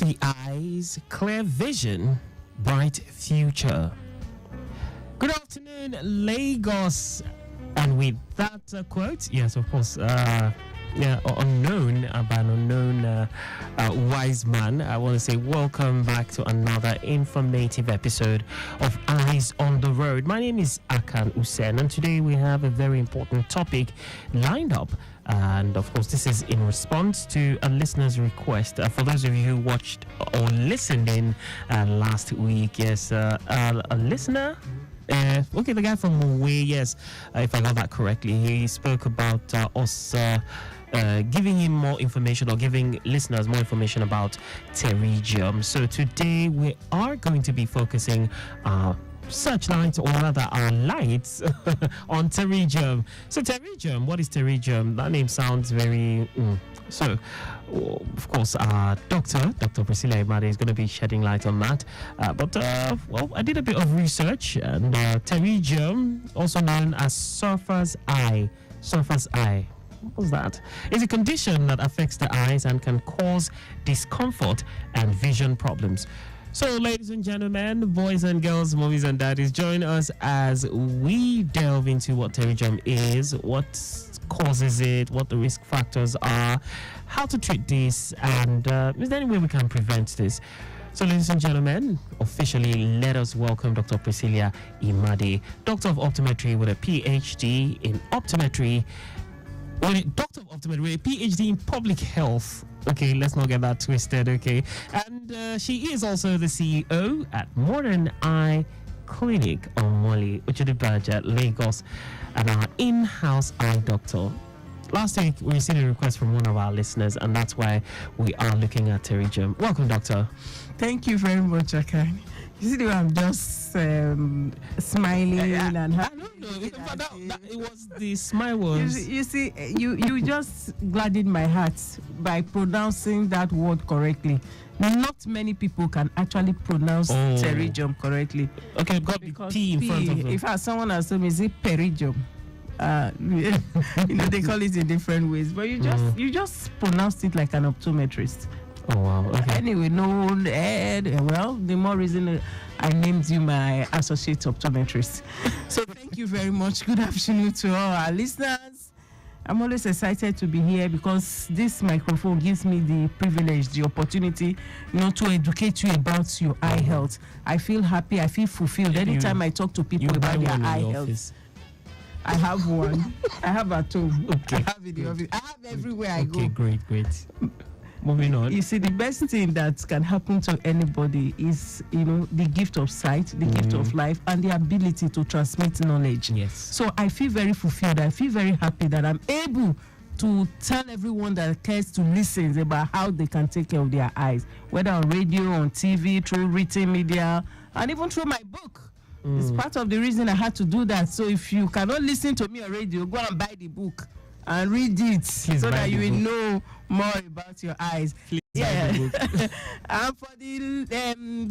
Healthy eyes, clear vision, bright future. Good afternoon, Lagos. And with that quote, yes, of course, unknown, by an unknown wise man, I want to say welcome back to another informative episode of Eyes on the Road. My name is Akan Hussein, and today we have a very important topic lined up. And of course, this is in response to a listener's request. For those of you who watched or listened in last week, yes, a listener. The guy from Mowe, yes, if I got that correctly, he spoke about us giving him more information or giving listeners more information about pterygium. So today we are going to be focusing searchlight, or rather our lights on pterygium. So pterygium, what is pterygium? That name sounds very so of course Dr. Priscilia Imade is going to be shedding light on that, but I did a bit of research, and pterygium, also known as surfer's eye. What was that? It's a condition that affects the eyes and can cause discomfort and vision problems. So, ladies and gentlemen, boys and girls, mommies and daddies, join us as we delve into what pterygium is, what causes it, what the risk factors are, how to treat this, and is there any way we can prevent this? So, ladies and gentlemen, officially let us welcome Dr. Priscilia Imade, Doctor of Optometry with a PhD in Optometry, with a PhD in Public Health. Okay, let's not get that twisted, okay? And she is also the CEO at Modern Eye Clinic on Molly, Uchudibaja, Lagos, and our in-house eye doctor. Last week, we received a request from one of our listeners, and that's why we are looking at pterygium. Welcome, doctor. Thank you very much, Akan. You see the way I'm just smiling and happy. I don't know. It was the smile was. You see, you just gladdened my heart by pronouncing that word correctly. Not many people can actually pronounce pterygium correctly. Okay, got the P in front of them. If someone has told me, is it pterygium? They call it in different ways, but you just pronounced it like an optometrist. Oh wow. Okay. Anyway, the more reason I named you my associate optometrist. So thank you very much. Good afternoon to all our listeners. I'm always excited to be here because this microphone gives me the privilege, the opportunity, to educate you about your eye health. I feel happy, I feel fulfilled anytime I talk to people about their eye health. I have one. I have at home. Okay. I have in the office. I have everywhere I go. Okay, great. Moving on. You see, the best thing that can happen to anybody is, the gift of sight, the gift of life, and the ability to transmit knowledge. Yes. So I feel very fulfilled. I feel very happy that I'm able to tell everyone that cares to listen about how they can take care of their eyes, whether on radio, on TV, through written media, and even through my book. It's part of the reason I had to do that. So if you cannot listen to me on radio, go and buy the book and read it so that you will know more about your eyes. Please. And for the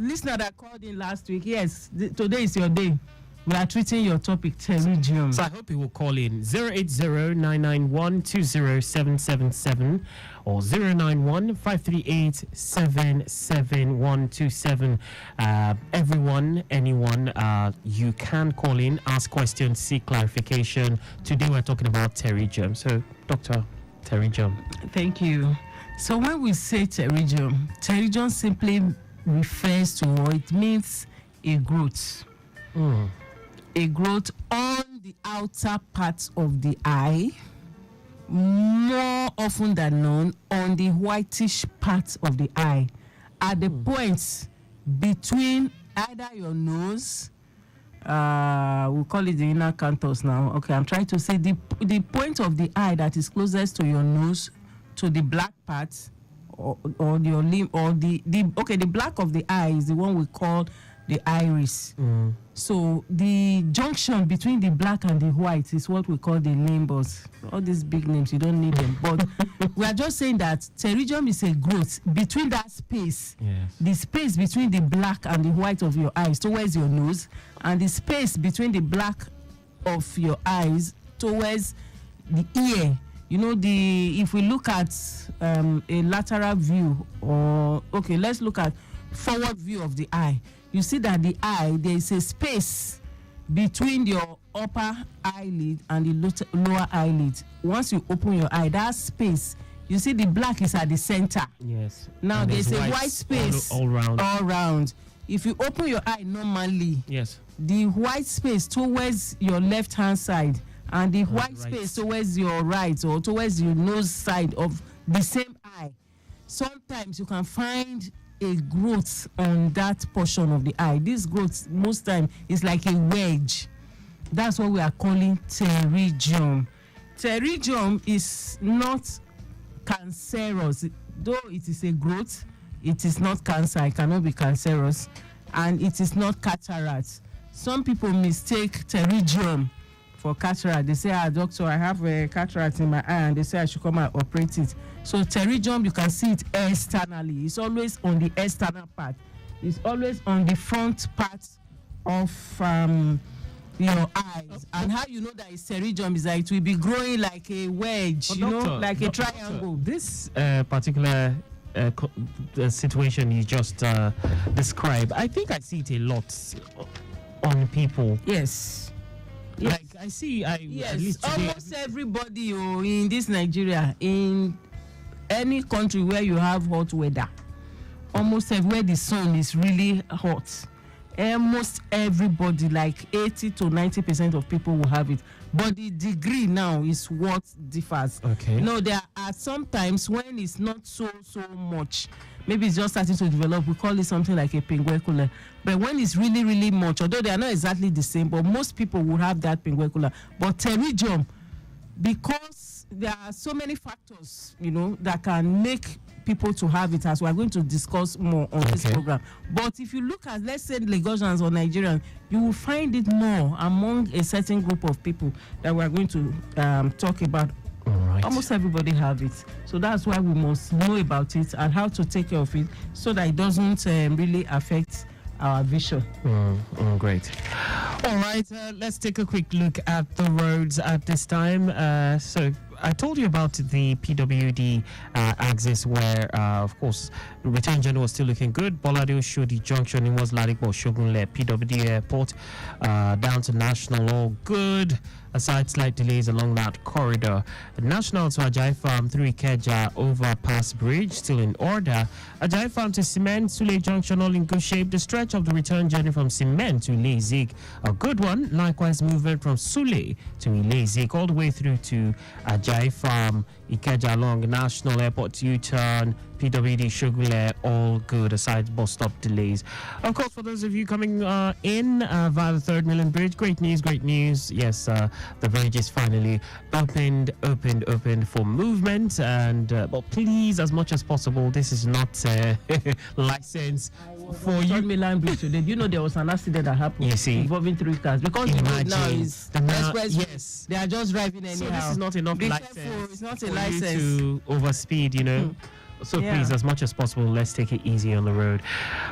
listener that called in last week, yes, today is your day. We are treating your topic, pterygium. So I hope you will call in 080-991-20777 or 091-538-77127. Anyone, you can call in, ask questions, seek clarification. Today we're talking about pterygium. So, Dr. Pterygium. Thank you. So when we say pterygium simply refers to, or it means a growth. A growth on the outer parts of the eye, more often than not on the whitish part of the eye, at the points between either your nose, we'll call it the inner canthus now. Okay, I'm trying to say the point of the eye that is closest to your nose, to the black part, or your limb, or the black of the eye is the one we call the iris. So the junction between the black and the white is what we call the limbus. All these big names, you don't need them. But we are just saying that pterygium is a growth between that space. Yes. The space between the black and the white of your eyes towards your nose, and the space between the black of your eyes towards the ear You know, if we look at a lateral view, or okay, let's look at forward view of the eye. You see that the eye, there is a space between your upper eyelid and the lower eyelid. Once you open your eye, that space, you see the black is at the center. Yes. Now there's a white space all round. If you open your eye normally, yes, the white space towards your left hand side and the white right space towards your right or towards your nose side of the same eye, sometimes you can find a growth on that portion of the eye. This growth most time is like a wedge. That's what we are calling pterygium. Pterygium is not cancerous, though it is a growth. It is not cancer. It cannot be cancerous, and it is not cataract. Some people mistake pterygium for cataract. They say, doctor, I have a cataract in my eye, and they say I should come and operate it. So pterygium, you can see it externally. It's always on the external part. It's always on the front part of your eyes. And how you know that it's pterygium is that it will be growing like a wedge, like a triangle. This particular situation you just described, I think I see it a lot on people. Yes. Like I see, at least today, almost everybody in this Nigeria, in any country where you have hot weather, almost everywhere the sun is really hot, almost everybody, like 80 to 90% of people will have it. But the degree now is what differs. Okay. There are some times when it's not so much. Maybe it's just starting to develop. We call it something like a pinguecula. But when it's really, really much, although they are not exactly the same, but most people will have that pinguecula. But pterygium, because there are so many factors, that can make people to have it, as we are going to discuss more on this program. But if you look at, let's say, Lagosians or Nigerians, you will find it more among a certain group of people that we are going to talk about. Right. Almost everybody have it, so that's why we must know about it and how to take care of it so that it doesn't really affect our vision. Great. All right, let's take a quick look at the roads at this time. So I told you about the PWD axis where, of course, the return journey was still looking good. Bolade Oshodi Junction in was Ladipo Shogunle, PWD Airport, down to National, all good. Aside slight delays along that corridor. National to Ajay Farm through Ikeja overpass bridge still in order. Ajay Farm to Cement, Sule Junction all in good shape. The stretch of the return journey from Cement to Lezik, a good one. Likewise, movement from Sule to Lezik all the way through to Ajay Farm, Ikeja along National Airport U-turn, PWD Shogule, all good aside bus stop delays. Of course, for those of you coming in via the Third Mainland Bridge, great news. Yes, the bridge is finally opened for movement, and but please, as much as possible, this is not license for you. Third Mainland Bridge today. You know there was an accident that happened. You see, involving 3 cars because the road now is express. Yes, they are just driving anyhow. So this is not enough license. Careful, it's not a for license you to overspeed. So please, as much as possible, let's take it easy on the road.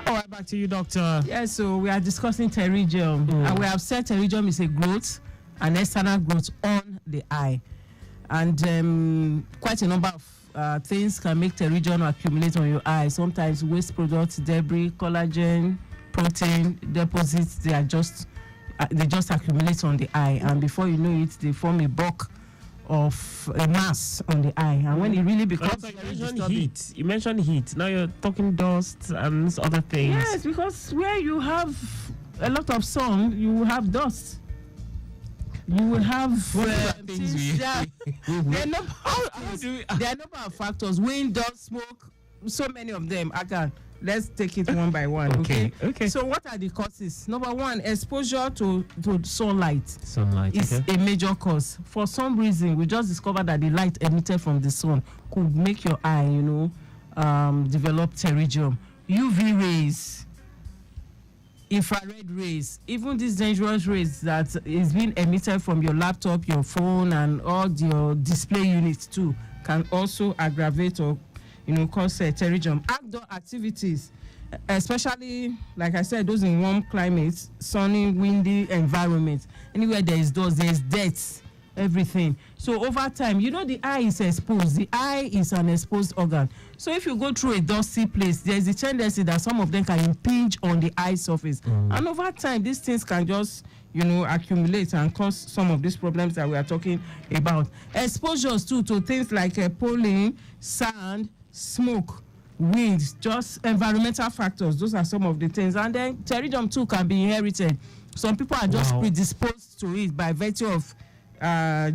All right, back to you, Doctor. Yes, so we are discussing pterygium, and we have said pterygium is a growth, an external growth on the eye, and quite a number of things can make pterygium accumulate on your eye. Sometimes waste products, debris, collagen, protein deposits, they just accumulate on the eye, and before you know it, they form a bulk of a mass on the eye, and when it really becomes heat. You mentioned heat. Now you're talking dust and other things. Yes, because where you have a lot of sun, you will have dust. You will have things. There are a number of factors: wind, dust, smoke. So many of them. Let's take it one by one. Okay. So what are the causes? Number one, exposure to sunlight. Sunlight is a major cause. For some reason, we just discovered that the light emitted from the sun could make your eye, develop pterygium. UV rays, infrared rays, even these dangerous rays that is being emitted from your laptop, your phone, and all your display units too, can also aggravate or cause pterygium. Outdoor activities, especially, like I said, those in warm climates, sunny, windy environments, anywhere there is dust, there is dirt everything. So over time, the eye is exposed. The eye is an exposed organ. So if you go through a dusty place, there's a tendency that some of them can impinge on the eye surface. And over time, these things can just, accumulate and cause some of these problems that we are talking about. Exposures too to things like pollen, sand, smoke, wind, just environmental factors. Those are some of the things. And then pterygium too can be inherited. Some people are just predisposed to it by virtue of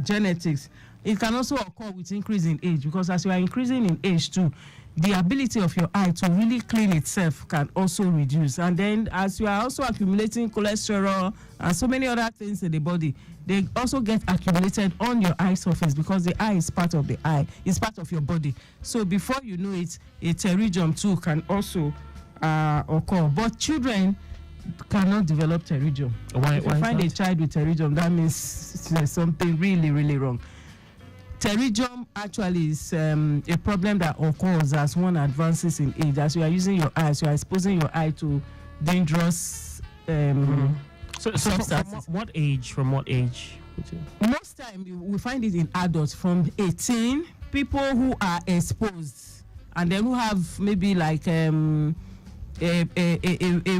genetics. It can also occur with increase in age, because as you are increasing in age too, the ability of your eye to really clean itself can also reduce. And then as you are also accumulating cholesterol and so many other things in the body, they also get accumulated on your eye surface, because the eye is part of the eye, it's part of your body. So before you know it, a pterygium too can also occur. But children cannot develop pterygium. If you find a child with pterygium, that means there's something really, really wrong. Pterygium actually is a problem that occurs as one advances in age. As you are using your eyes, you are exposing your eye to dangerous substances. From what age? Most time we find it in adults from 18. People who are exposed and then who have maybe like a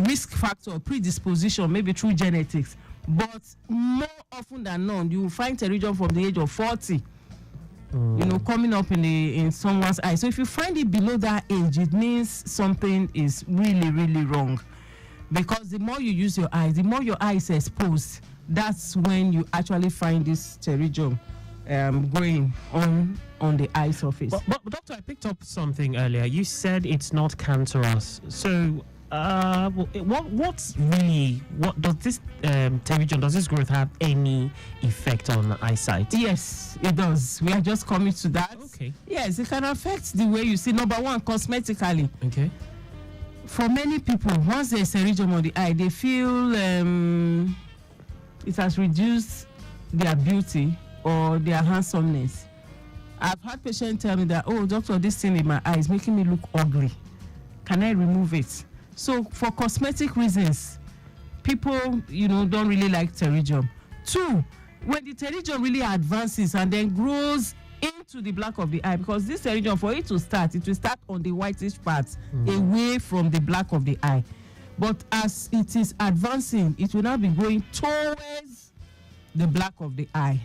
risk factor, predisposition, maybe through genetics. But more often than not, you will find pterygium from the age of 40. Coming up in someone's eye. So if you find it below that age, it means something is really, really wrong. Because the more you use your eyes, the more your eye is exposed, that's when you actually find this pterygium growing on the eye surface. But doctor, I picked up something earlier. You said it's not cancerous. So what does this pterygium, does this growth have any effect on eyesight? Yes, it does. We are just coming to that. Okay. Yes, it can affect the way you see. Number one, cosmetically. Okay. For many people, once there's pterygium on the eye, they feel it has reduced their beauty or their handsomeness. I've had patients tell me that, oh, doctor, this thing in my eye is making me look ugly. Can I remove it? So for cosmetic reasons, people, don't really like pterygium. Two, when the pterygium really advances and then grows into the black of the eye, because this pterygium, for it will start on the whitish parts, away from the black of the eye. But as it is advancing, it will now be going towards the black of the eye.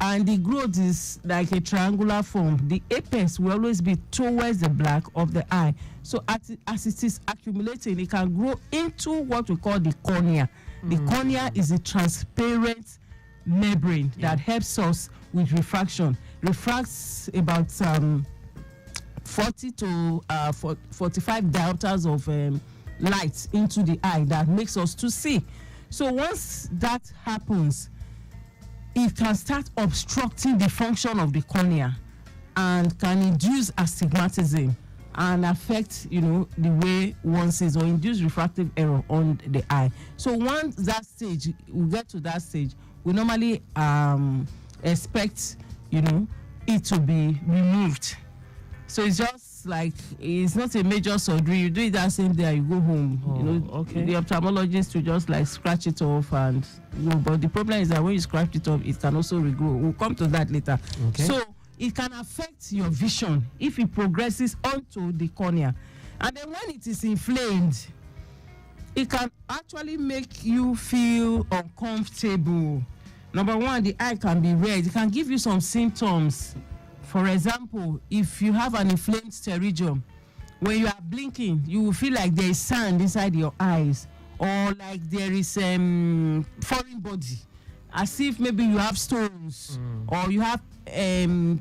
And the growth is like a triangular form. The apex will always be towards the black of the eye. So as it is accumulating, it can grow into what we call the cornea. The cornea is a transparent membrane that helps us with refraction. Refracts about 40 to 45 diopters of light into the eye that makes us to see. So once that happens, it can start obstructing the function of the cornea and can induce astigmatism and affect, the way one sees, or induce refractive error on the eye. So once that stage, we get to that stage, we normally expect, it to be removed. So it's just like, it's not a major surgery. You do it that same day, you go home. Okay. The ophthalmologist will just like scratch it off and but the problem is that when you scratch it off, it can also regrow. We'll come to that later. Okay. So it can affect your vision if it progresses onto the cornea. And then when it is inflamed, it can actually make you feel uncomfortable. Number one, the eye can be red. It can give you some symptoms. For example, if you have an inflamed pterygium, when you are blinking, you will feel like there is sand inside your eyes, or like there is foreign body, as if maybe you have stones, or you have things.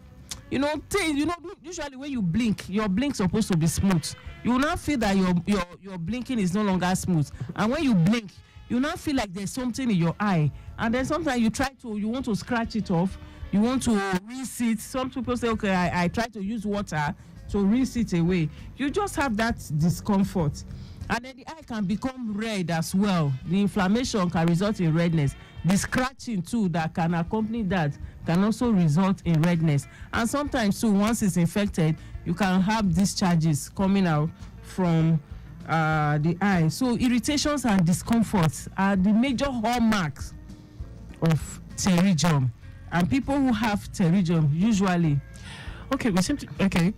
Usually when you blink, your blink is supposed to be smooth. You will not feel that your blinking is no longer smooth, and when you blink, you now feel like there's something in your eye, and then sometimes you want to scratch it off. You want to rinse it. Some people say, okay, I try to use water to rinse it away. You just have that discomfort. And then the eye can become red as well. The inflammation can result in redness. The scratching too that can accompany that can also result in redness. And sometimes too, once it's infected, you can have discharges coming out from the eye. So irritations and discomforts are the major hallmarks of pterygium. And people who have pterygium usually. Okay, we seem to. Okay,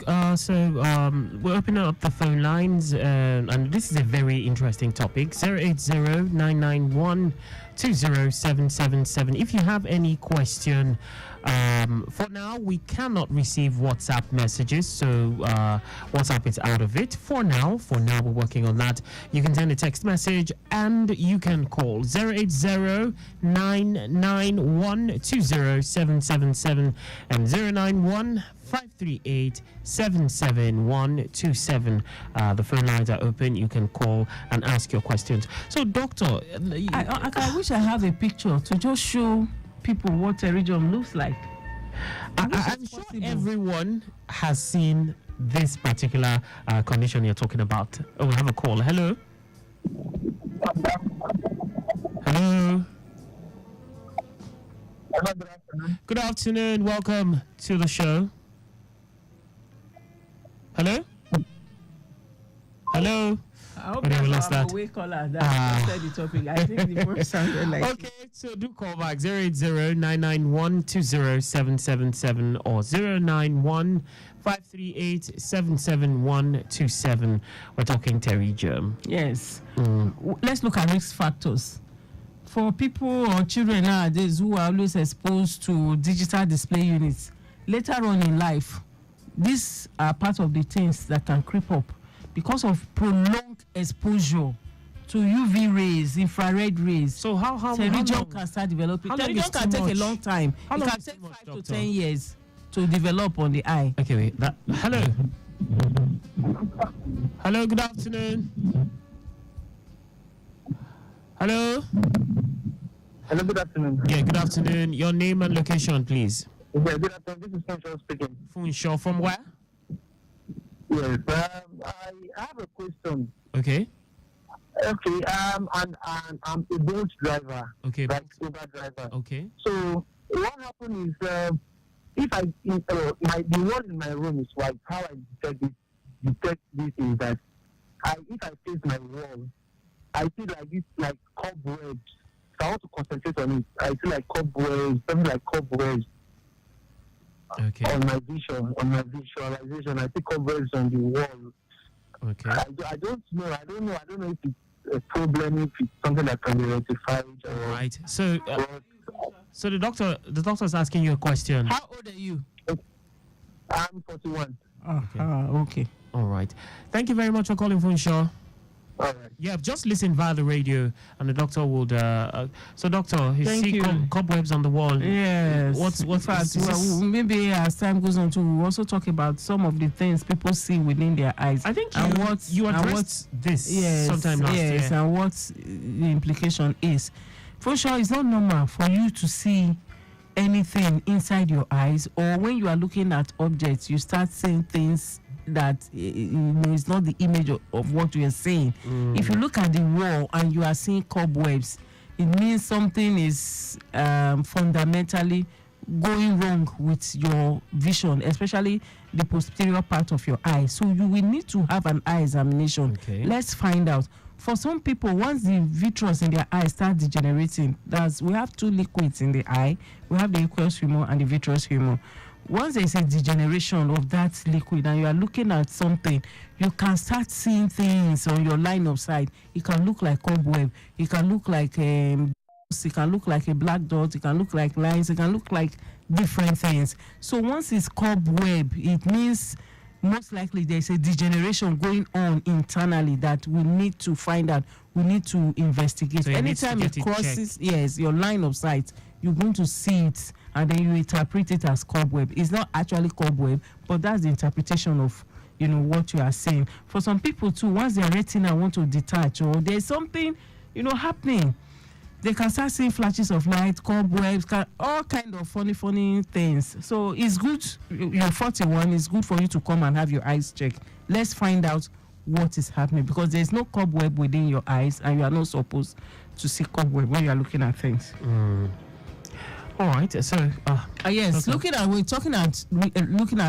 we're opening up the phone lines, and this is a very interesting topic. 080-991-20777. If you have any question, for now we cannot receive WhatsApp messages, so WhatsApp is out of it. For now, we're working on that. You can send a text message and you can call 080-991-20777 and 091-538-77127. The phone lines are open. You can call and ask your questions. So, Doctor, I wish I have a picture to just show people what pterygium looks like. I'm sure everyone has seen this particular condition you're talking about. Oh, we have a call. Hello. Hello. Good afternoon. Good afternoon. Welcome to the show. Hello? Hello? I hope Okay, we that's lost our that. away caller that said the topic. I think the voice sounded like Okay, so do call back 080-991-20777 or 091-538-77127. We're talking pterygium. Yes. Let's look at risk factors. For people or children nowadays who are always exposed to digital display units, later on in life, these are part of the things that can creep up because of prolonged exposure to UV rays, infrared rays. So how pterygium can start developing. How long is Pterygium can too take much? a long time. How It long can is take too much, 5 to doctor? 10 years to develop on the eye. Okay, wait. Hello. Hello, good afternoon. Hello? Hello, good afternoon. Yeah, good afternoon. Your name and location, please. Yeah, good afternoon. This is Funshaw speaking. Funshaw, from where? Yes, I have a question. Okay. Okay, and I'm a boat driver, Okay. like Uber driver. Okay. So what happened is, if the wall in my room is white, how I detect this is that if I face my wall, I see like cobwebs. So I want to concentrate on it. I see like cobwebs, something like cobwebs. Okay. On my visualization, I see cobwebs on the wall. Okay. I don't know if it's a problem, if it's something that can be rectified. Right. So the doctor is asking you a question. How old are you? I'm 41. Okay. All right. Thank you very much for calling, Funshaw. All right. Yeah, I've just listened via the radio, and the doctor would. So, doctor, you Thank see you. cobwebs on the wall. Yes. What's In fact, maybe as time goes on, we'll also talk about some of the things people see within their eyes. I think and you addressed this sometime last year. Yes, and what the implication is. For sure, it's not normal for you to see anything inside your eyes, or when you are looking at objects, you start seeing things that is not the image of what you are seeing. If you look at the wall and you are seeing cobwebs, it means something is fundamentally going wrong with your vision, especially the posterior part of your eye. So you will need to have an eye examination. Okay. Let's find out. For some people, once the vitreous in their eye start degenerating, we have two liquids in the eye. We have the aqueous humor and the vitreous humor. Once there is a degeneration of that liquid and you are looking at something, you can start seeing things on your line of sight. It can look like cobweb. It can look like it can look like a black dot. It can look like lines. It can look like different things. So once it's cobweb, it means most likely there's a degeneration going on internally that we need to find out. We need to investigate. So anytime it crosses your line of sight, you're going to see it and then you interpret it as cobweb. It's not actually cobweb, but that's the interpretation of what you are saying. For some people too, once their retina want to detach or there's something happening, they can start seeing flashes of light, cobwebs, all kind of funny things. So it's good. You're 41. It's good for you to come and have your eyes checked. Let's find out what is happening, because there's no cobweb within your eyes and you are not supposed to see cobweb when you are looking at things. All right. So yes, okay. We're looking at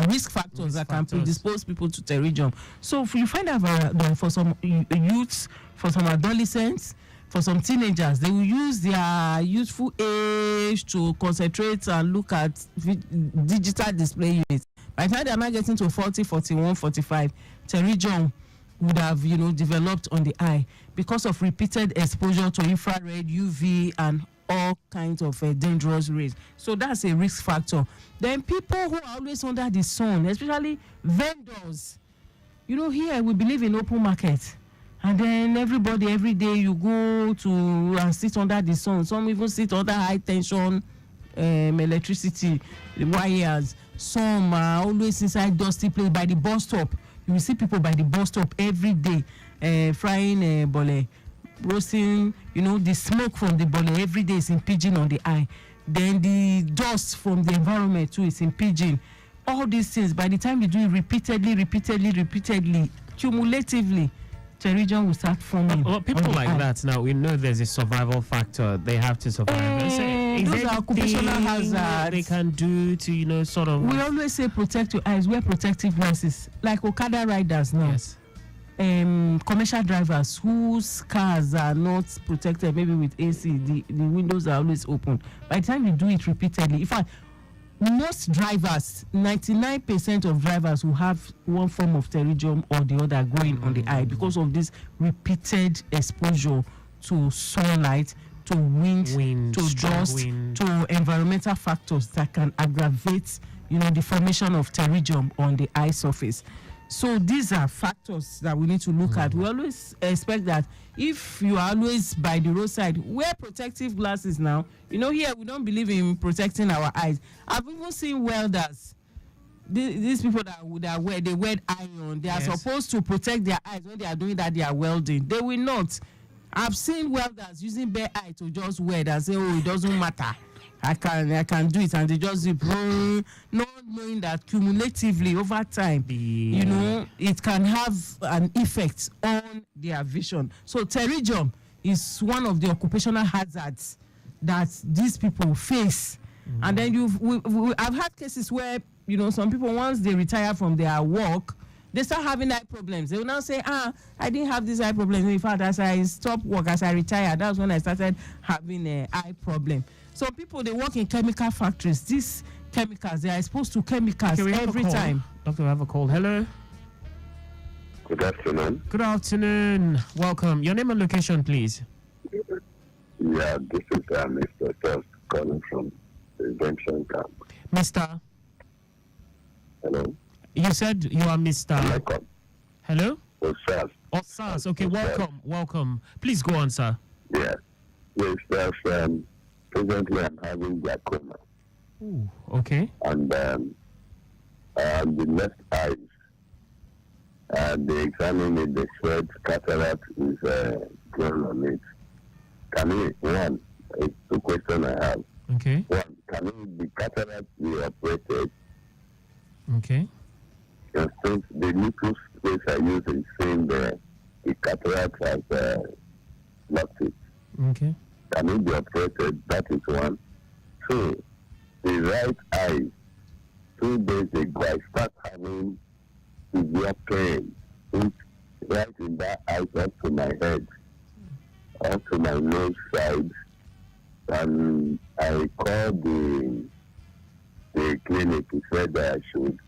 risk factors that can predispose people to pterygium. So if you find out for some youths, for some adolescents, for some teenagers, they will use their youthful age to concentrate and look at digital display units. By the time they are not getting to 40, 41, 45, pterygium would have, developed on the eye because of repeated exposure to infrared, UV, and all kinds of dangerous rays. So that's a risk factor. Then people who are always under the sun, especially vendors. Here we believe in open market. And then everybody, every day you go to and sit under the sun. Some even sit under high tension electricity wires. Some are always inside dusty place by the bus stop. You will see people by the bus stop every day frying bole, roasting. The smoke from the bole every day is impinging on the eye. Then the dust from the environment too is impinging. All these things, by the time you do it repeatedly, cumulatively, pterygium will start forming. Well, people like that now, we know there's a survival factor. They have to survive. Those are occupational hazards they can do to, sort of. We always say protect your eyes, wear protective lenses. Like Okada riders now. Yes. Commercial drivers whose cars are not protected, maybe with AC, the windows are always open. By the time you do it repeatedly, in fact, most drivers, 99% of drivers will have one form of pterygium or the other going on the eye because of this repeated exposure to sunlight, to wind to dust, to environmental factors that can aggravate, the formation of pterygium on the eye surface. So these are factors that we need to look at. We always expect that if you are always by the roadside, wear protective glasses now. Here we don't believe in protecting our eyes. I've even seen welders. These people that wear iron, they are supposed to protect their eyes when they are doing that, they are welding. They will not. I've seen welders using bare eye to just weld and say, it doesn't matter. I can do it, and they just not knowing that cumulatively over time, it can have an effect on their vision. So pterygium is one of the occupational hazards that these people face. And then I've had cases where some people, once they retire from their work, they start having eye problems. They will now say, I didn't have this eye problem. In fact, as I stopped work, as I retired, that's when I started having an eye problem. Some people, they work in chemical factories. These chemicals, they are exposed to chemicals every time. Doctor, we have a call. Hello. Good afternoon. Good afternoon. Welcome. Your name and location, please. Yeah, this is Mr. First calling from the Redemption Camp. Mr. Hello. You said you are Mr. Welcome. Hello? Osas. Osas. Okay, welcome. Please go on, sir. Yeah. Yes, presently I'm having glaucoma. Ooh, okay. And the left eyes, they examine it, they said cataract is grown on it. It's two questions I have. Okay. One, can the cataract be operated? Okay. And since the little space I use is saying the cataract has blocked it. Okay. Can it be operated? That is one. Two, the right eye, 2 days ago, I start having severe pain. It's right in that eye up to my head, up to my nose side. And I called the clinic. He said that I should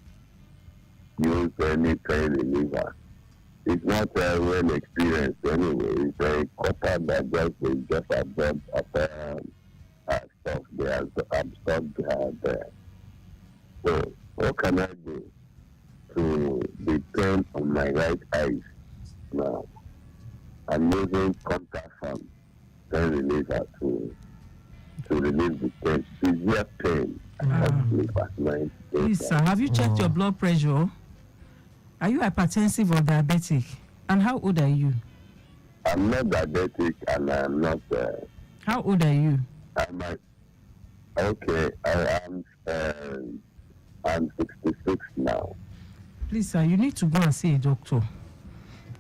use any pain reliever. It's not well experienced anyway. It's a copper that just absorbed stuff they have absorbed there. So what can I do to the pain on my right eye now? I'm using contact pain reliever to relieve the pain, severe pain. Please, sir, have you checked your blood pressure? Are you hypertensive or diabetic? And how old are you? I'm not diabetic and I'm not... how old are you? I'm 66 now. Please, sir, you need to go and see a doctor.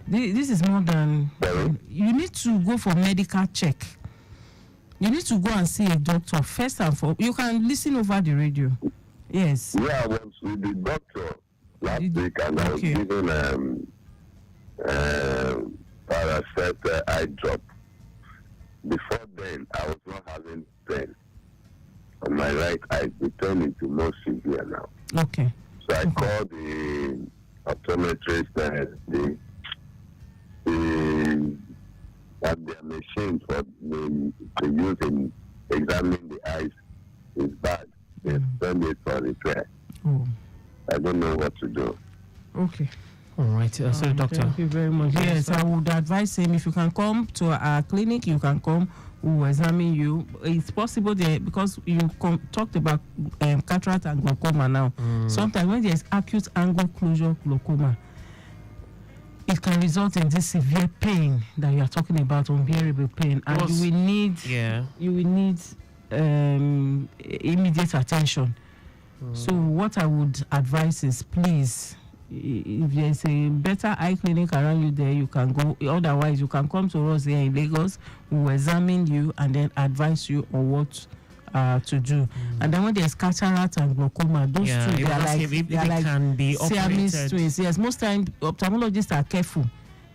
This is more than... Sorry? You need to go for medical check. You need to go and see a doctor first and foremost. You can listen over the radio. Yes. Yeah, I was with the doctor last week and I was given Paracet eye drop. before then, I was not having pain on my right eye. It turned into more severe now. Okay. So I called the optometrist, that their machine for the to use in examining the eyes is bad. They send it for repair. Oh. I don't know what to do. Okay. All right. So, doctor. Thank you very much. Yes, I would advise him if you can come to our clinic, you can come. We will examine you. It's possible there because you talked about cataract and glaucoma now. Sometimes when there's acute angle closure glaucoma, it can result in this severe pain that you are talking about, unbearable pain, and you will need immediate attention. So what I would advise is, please, if there's a better eye clinic around you there, you can go. Otherwise, you can come to us here in Lagos. We will examine you and then advise you on what to do. And then when there's cataract and glaucoma, those two, they are like can be Siamese twins. Yes, most times ophthalmologists are careful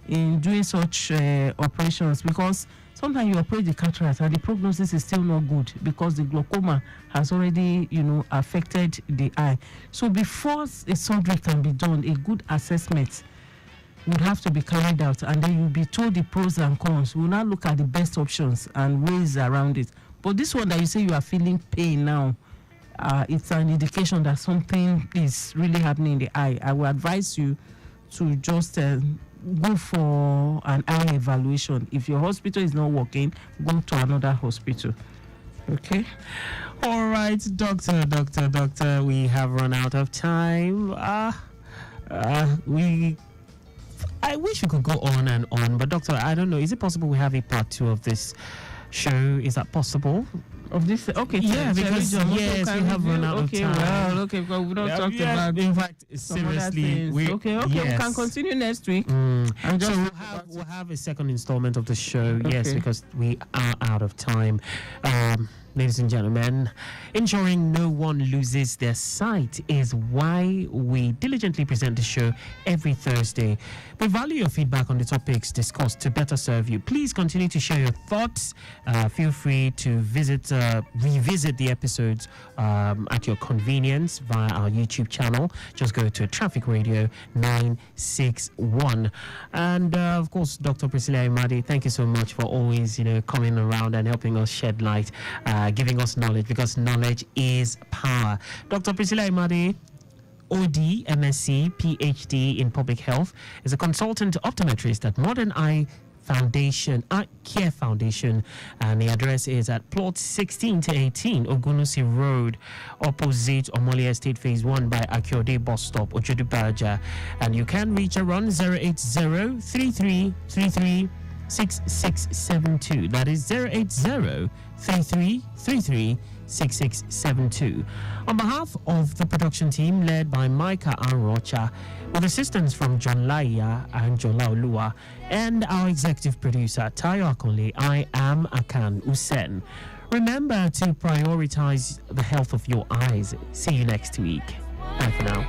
in doing such operations because sometimes you operate the cataract and the prognosis is still not good because the glaucoma has already, affected the eye. So before a surgery can be done, a good assessment would have to be carried out, and then you'll be told the pros and cons. We'll now look at the best options and ways around it. But this one that you say you are feeling pain now, it's an indication that something is really happening in the eye. I will advise you to just go for an eye evaluation. If your hospital is not working, go to another hospital. Okay? All right, doctor, we have run out of time. I wish we could go on and on, but doctor, I don't know. Is it possible we have a part 2 of this show? Is that possible? Of this, okay, yeah, because we have run out of time. Well, okay, because we don't talk about. In fact, seriously, we can continue next week. And so we'll have a second installment of the show. Okay. Yes, because we are out of time. Ladies and gentlemen, ensuring no one loses their sight is why we diligently present the show every Thursday. We value your feedback on the topics discussed to better serve you. Please continue to share your thoughts. Feel free to revisit the episodes at your convenience via our YouTube channel. Just go to Traffic Radio 961. And of course, Dr. Priscilia Imade, thank you so much for always, coming around and helping us shed light, giving us knowledge, because knowledge is power. Dr. Priscilia Imade, OD, MSc, PhD in Public Health, is a consultant optometrist at Modern Eye Care Foundation, and the address is at plot 16 to 18 Ogunusi Road, opposite Omoli Estate Phase 1 by Akiode Bus Stop, Ojudubaja. And you can reach her on 080-3333-6672. That is 080-3333-6672. On behalf of the production team led by Micah Anrocha, with assistance from John Laia and Jola Olua, and our executive producer Tayo Akonle, I am Akan Usen. Remember to prioritize the health of your eyes. See you next week. Bye for now.